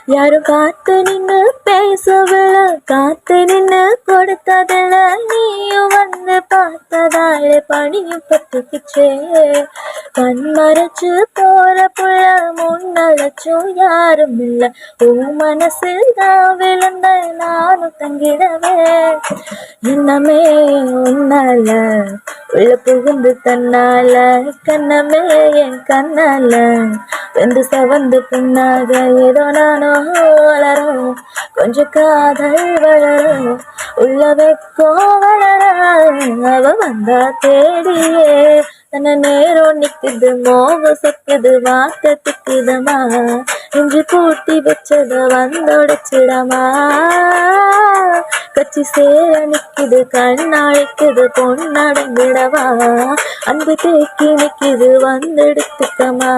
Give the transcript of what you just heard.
யாரும் காத்து நின்னு பேசவில்லை, காத்து நின்னு கொடுத்ததில்ல, நீயும் வந்து பார்த்ததால பணியும் பத்துக்குச்சே. கண் மறைச்சு போற புள்ள முன்னழைச்சும் யாரும் இல்ல, உன் மனசில் தான் விழுந்த நானும் தங்கிடவே. என்னமே உன்னால உள்ள புகுந்து தன்னால, கண்ணமே என் கண்ணால வெந்து சவந்து புண்ணாக ஏதோ நானோ வளரும், கொஞ்சம் காதல் வளரும், உள்ள வெக்கோ வளர. அவ வந்தா தேடியே தன்னை நேரம் நிக்குது, மோகம் சொக்குது, வார்த்தை திக்குதமா, இன்று பூட்டி வச்சத வந்தொடைச்சிடமா. கச்சி சேர நிக்குது, கண்ணாழிக்குது, பொண்ணடங்கிடவா, அன்பு தேக்கி நிக்குது, வந்தெடுத்துக்கமா.